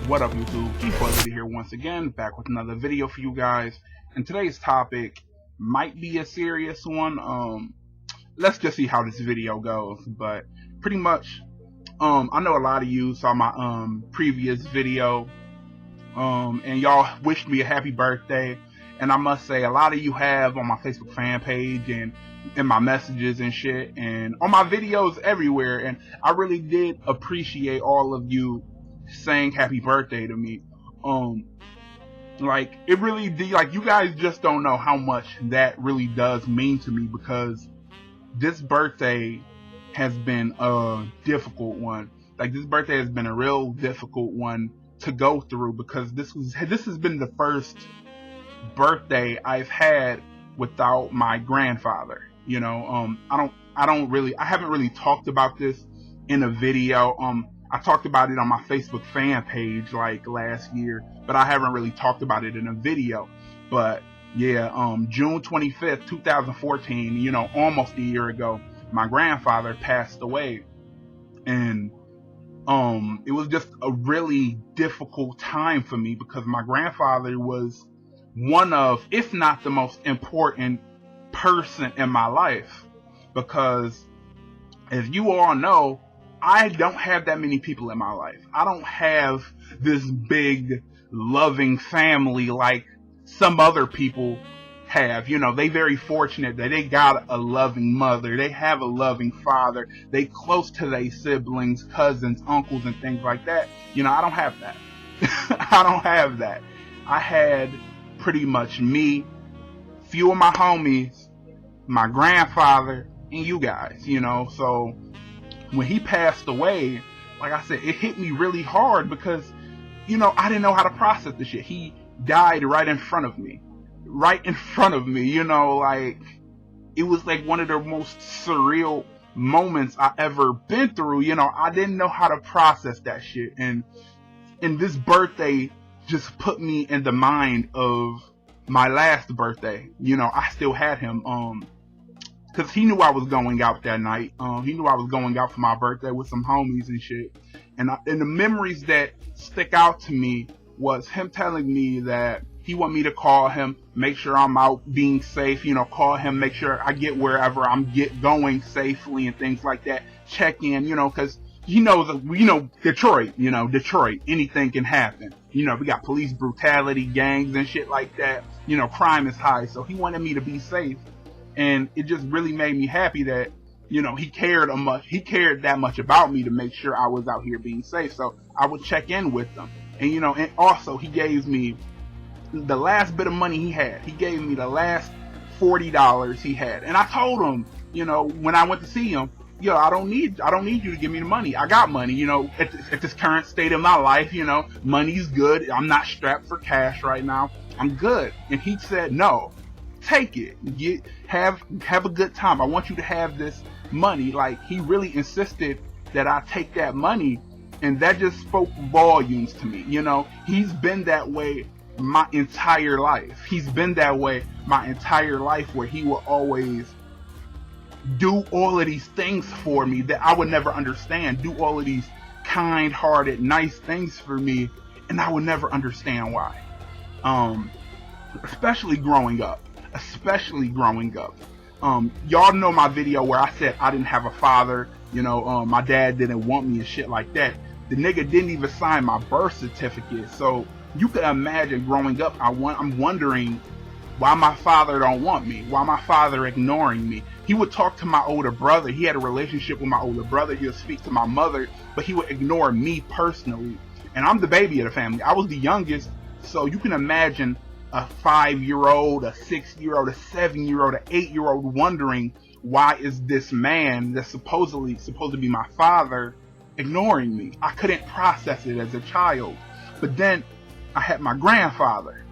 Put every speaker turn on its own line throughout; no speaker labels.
What up, YouTube? Keith Leader here once again, back with another video for you guys. And today's topic might be a serious one. Let's just see how this video goes. But pretty much, I know a lot of you saw my previous video, and y'all wished me a happy birthday. And I must say, a lot of you have on my Facebook fan page and in my messages and shit, and on my videos everywhere. And I really did appreciate all of you saying happy birthday to me. Like, it really did. Like, you guys just don't know how much that really does mean to me, because this birthday has been a difficult one. Like, this birthday has been a real difficult one to go through, because this has been the first birthday I've had without my grandfather. You know, I haven't really talked about this in a video. I talked about it on my Facebook fan page like last year, but I haven't really talked about it in a video. But yeah, June 25th, 2014, you know, almost a year ago, my grandfather passed away. And it was just a really difficult time for me, because my grandfather was one of, if not the most important person in my life. Because as you all know, I don't have that many people in my life. I don't have this big loving family like some other people have. You know, they very fortunate that they got a loving mother. They have a loving father. They close to their siblings, cousins, uncles, and things like that. You know, I don't have that. I don't have that. I had pretty much me, few of my homies, my grandfather, and you guys, you know. So when he passed away, like I said, it hit me really hard, because, you know, I didn't know how to process the shit. He died right in front of me. Right in front of me, you know, like, it was like one of the most surreal moments I ever been through. You know, I didn't know how to process that shit. And this birthday just put me in the mind of my last birthday. You know, I still had him, because he knew I was going out that night. He knew I was going out for my birthday with some homies and shit. And the memories that stick out to me was him telling me that he want me to call him, make sure I'm out being safe, you know, call him, make sure I get wherever I'm going safely and things like that. Check in, you know, because he knows, you know, Detroit, anything can happen. You know, we got police brutality, gangs and shit like that. You know, crime is high. So he wanted me to be safe. And it just really made me happy that, you know, he cared that much about me to make sure I was out here being safe. So I would check in with them. And, you know, and also he gave me the last bit of money he had. He gave me the last $40 he had. And I told him, you know, when I went to see him, yo, I don't need you to give me the money. I got money, you know, at this current state of my life, you know, money's good. I'm not strapped for cash right now. I'm good. And he said, no, take it. Have a good time. I want you to have this money. Like, he really insisted that I take that money, and that just spoke volumes to me. You know, he's been that way my entire life. He's been that way my entire life, where he will always do all of these things for me that I would never understand. Do all of these kind-hearted, nice things for me, and I would never understand why. Especially growing up. Y'all know my video where I said I didn't have a father. You know, my dad didn't want me and shit like that. The nigga didn't even sign my birth certificate. So you can imagine growing up, I'm wondering why my father don't want me, why my father ignoring me. He would talk to my older brother. He had a relationship with my older brother. He would speak to my mother, but he would ignore me personally. And I'm the baby of the family. I was the youngest, so you can imagine a 5-year-old, a 6-year-old, a 7-year-old, an 8-year-old wondering, why is this man that's supposed to be my father ignoring me? I couldn't process it as a child. But then I had my grandfather,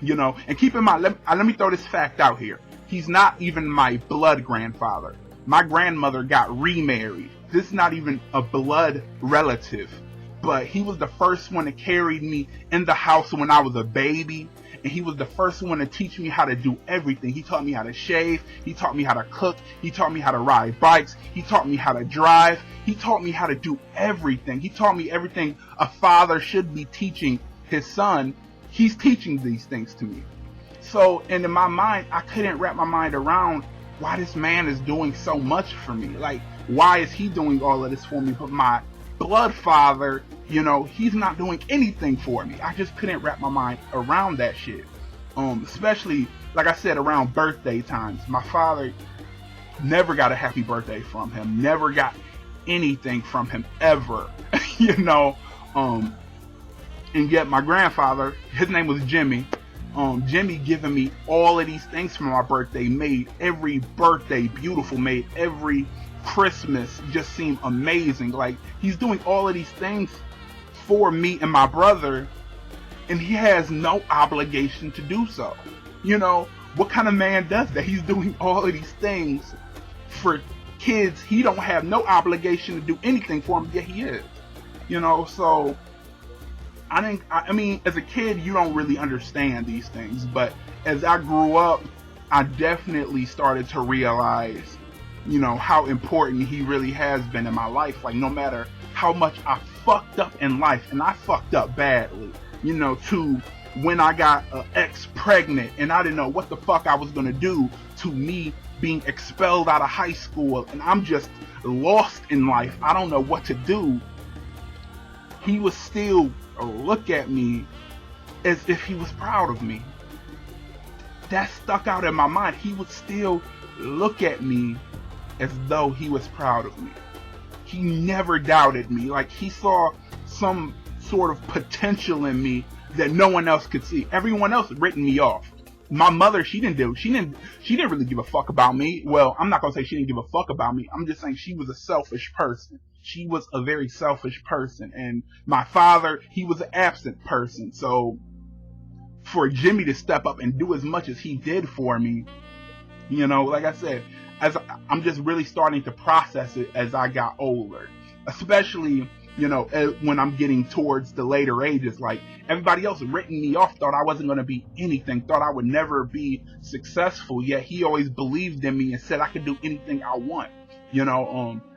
you know, and keep in mind, let me throw this fact out here. He's not even my blood grandfather. My grandmother got remarried. This is not even a blood relative, but he was the first one that carried me in the house when I was a baby. and he was the first one to teach me how to do everything. He taught me how to shave, he taught me how to cook, he taught me how to ride bikes, he taught me how to drive, he taught me how to do everything. He taught me everything a father should be teaching his son. He's teaching these things to me. So, and in my mind, I couldn't wrap my mind around why this man is doing so much for me. Like, why is he doing all of this for me? But my blood father, he's not doing anything for me. I just couldn't wrap my mind around that shit. Especially, like I said, around birthday times. My father never got a happy birthday from him. Never got anything from him, ever. And yet my grandfather, his name was Jimmy. Jimmy giving me all of these things for my birthday, made every birthday beautiful, made every Christmas just seem amazing. Like, he's doing all of these things for me and my brother, and he has no obligation to do so. What kind of man does that? He's doing all of these things for kids. He don't have no obligation to do anything for them, yet he is. So I mean, as a kid, you don't really understand these things, but as I grew up, I definitely started to realize, how important he really has been in my life. Like, no matter how much I fucked up in life, and I fucked up badly, to when I got an ex pregnant and I didn't know what the fuck I was going to do, to me being expelled out of high school and I'm just lost in life. I don't know what to do. He would still look at me as if he was proud of me. That stuck out in my mind. He would still look at me as though he was proud of me. He never doubted me. Like, he saw some sort of potential in me that no one else could see. Everyone else had written me off. My mother, she didn't really give a fuck about me. Well, I'm not gonna say she didn't give a fuck about me. I'm just saying she was a selfish person. She was a very selfish person. And my father, he was an absent person. So for Jimmy to step up and do as much as he did for me, like I said, I'm just really starting to process it as I got older. Especially, when I'm getting towards the later ages. Like, everybody else written me off, thought I wasn't going to be anything, thought I would never be successful, yet he always believed in me and said I could do anything I want.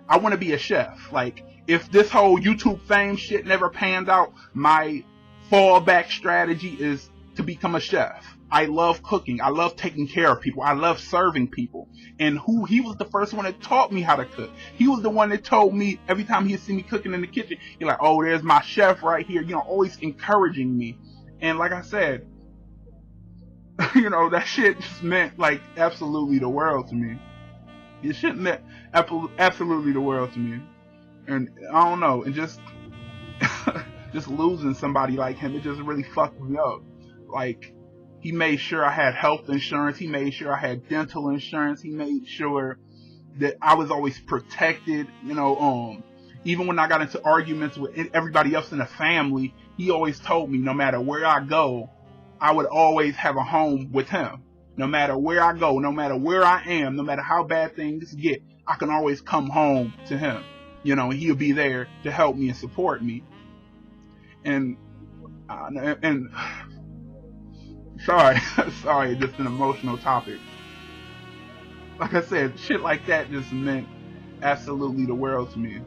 I want to be a chef. Like, if this whole YouTube fame shit never pans out, my fallback strategy is to become a chef. I love cooking. I love taking care of people. I love serving people. And he was the first one that taught me how to cook. He was the one that told me every time he'd see me cooking in the kitchen, he's like, oh, there's my chef right here, always encouraging me. And like I said, that shit just meant like absolutely the world to me. It shit meant absolutely the world to me. And I don't know, and just losing somebody like him, it just really fucked me up. Like, he made sure I had health insurance. He made sure I had dental insurance. He made sure that I was always protected. Even when I got into arguments with everybody else in the family, he always told me no matter where I go, I would always have a home with him. No matter where I go, no matter where I am, no matter how bad things get, I can always come home to him. And he'll be there to help me and support me. And sorry, just an emotional topic. Like I said, shit like that just meant absolutely the world to me,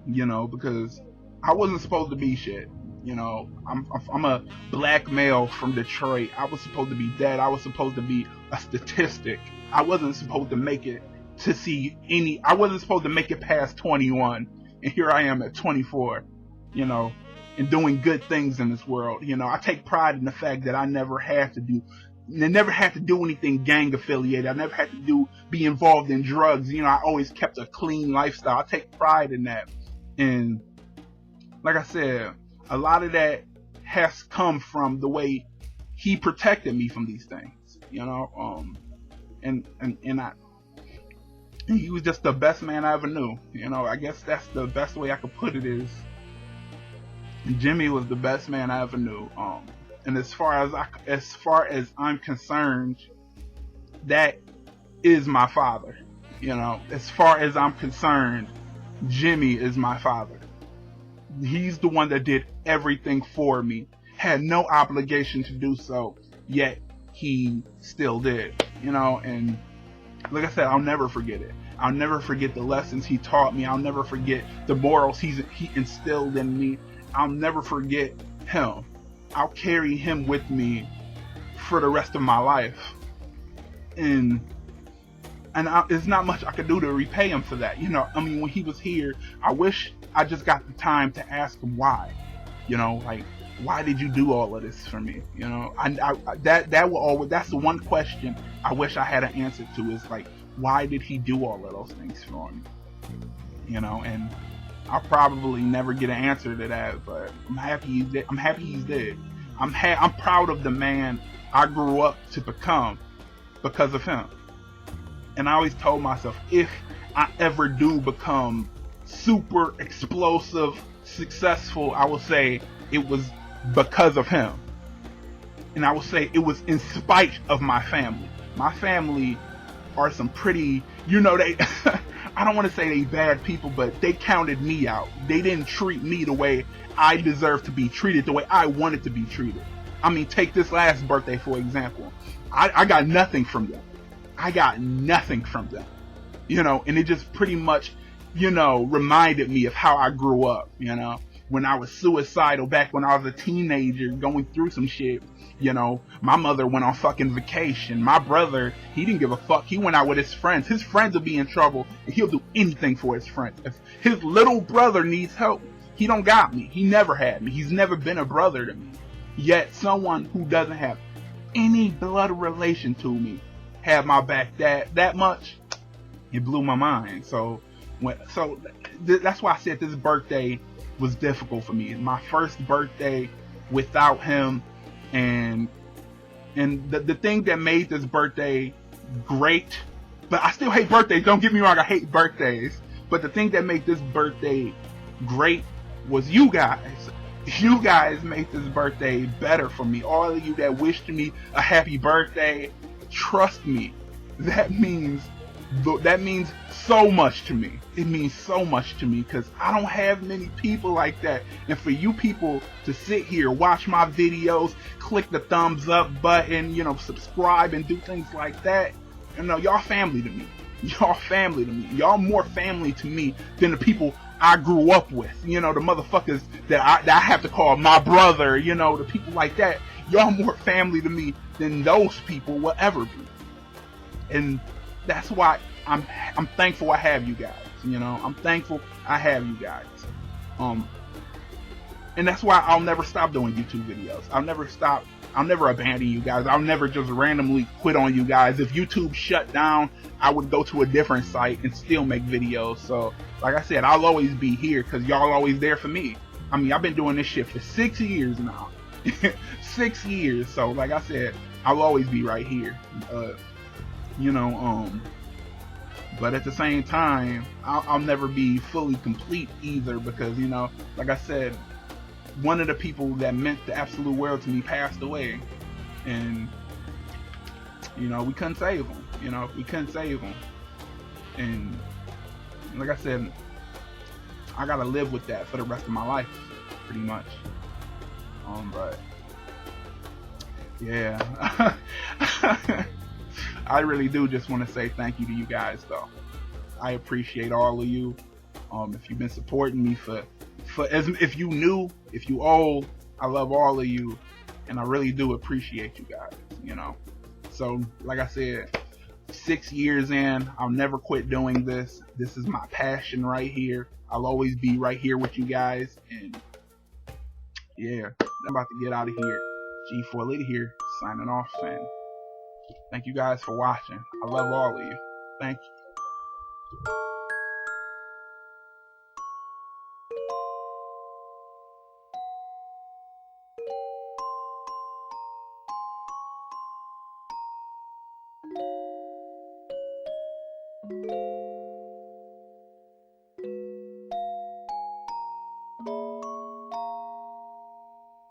because I wasn't supposed to be shit. I'm a black male from Detroit. I was supposed to be dead. I was supposed to be a statistic. I wasn't supposed to make it I wasn't supposed to make it past 21. And here I am at 24, and doing good things in this world. I take pride in the fact that I never had to do anything gang affiliated. I never had to be involved in drugs. I always kept a clean lifestyle. I take pride in that. And like I said, a lot of that has come from the way he protected me from these things, and he was just the best man I ever knew. I guess that's the best way I could put it is Jimmy was the best man I ever knew. And as far as I'm concerned, that is my father. As far as I'm concerned, Jimmy is my father. He's the one that did everything for me, had no obligation to do so, yet he still did, you know. And like I said, I'll never forget it. I'll never forget the lessons he taught me. I'll never forget the morals he instilled in me. I'll never forget him. I'll carry him with me for the rest of my life. And there's not much I could do to repay him for that. You know, I mean, when he was here, I wish I just got the time to ask him why. You know, like, why did you do all of this for me? You know, that will always, that's the one question I wish I had an answer to, is like, why did he do all of those things for me? You know, and I'll probably never get an answer to that, but I'm happy he's dead. I'm happy he's dead. I'm proud of the man I grew up to become because of him. And I always told myself, if I ever do become super explosive, successful, I will say it was because of him. And I will say it was in spite of my family. My family are some pretty, you know, they I don't want to say they bad people, but they counted me out. They didn't treat me the way I deserved to be treated, the way I wanted to be treated. I mean, take this last birthday, for example. I got nothing from them. I got nothing from them. You know, and it just pretty much, you know, reminded me of how I grew up, you know. When I was suicidal back when I was a teenager going through some shit, you know, my mother went on fucking vacation. My brother, he didn't give a fuck. He went out with his friends. His friends will be in trouble, and he'll do anything for his friends. If his little brother needs help, he don't got me. He never had me. He's never been a brother to me. Yet someone who doesn't have any blood relation to me had my back that much. It blew my mind. So that's why I said this birthday was difficult for me. My first birthday without him, and the thing that made this birthday great, but I still hate birthdays, don't get me wrong, I hate birthdays, but the thing that made this birthday great was you guys. You guys make this birthday better for me. All of you that wished me a happy birthday, trust me, that means so much to me. It means so much to me, because I don't have many people like that. And for you people to sit here, watch my videos, click the thumbs up button, you know, subscribe and do things like that, you know, y'all family to me. Y'all family to me. Y'all more family to me than the people I grew up with. You know, the motherfuckers that I have to call my brother, you know, the people like that. Y'all more family to me than those people will ever be. And that's why I'm thankful I have you guys. You know, I'm thankful I have you guys. And that's why I'll never stop doing YouTube videos. I'll never abandon you guys. I'll never just randomly quit on you guys. If YouTube shut down, I would go to a different site and still make videos. So, like I said, I'll always be here because y'all always there for me. I mean, I've been doing this shit for 6 years now. 6 years. So, like I said, I'll always be right here. You know, but at the same time, I'll never be fully complete either, because, you know, like I said, one of the people that meant the absolute world to me passed away, and, you know, we couldn't save him. You know, we couldn't save him. And like I said, I gotta live with that for the rest of my life, pretty much. But yeah. I really do just want to say thank you to you guys, though. I appreciate all of you. If you've been supporting me if you new, if you old, I love all of you, and I really do appreciate you guys, you know. So, like I said, 6 years in, I'll never quit doing this. This is my passion right here. I'll always be right here with you guys, and yeah, I'm about to get out of here. G4 Liddy here, signing off, and thank you guys for watching. I love all of you. Thank you.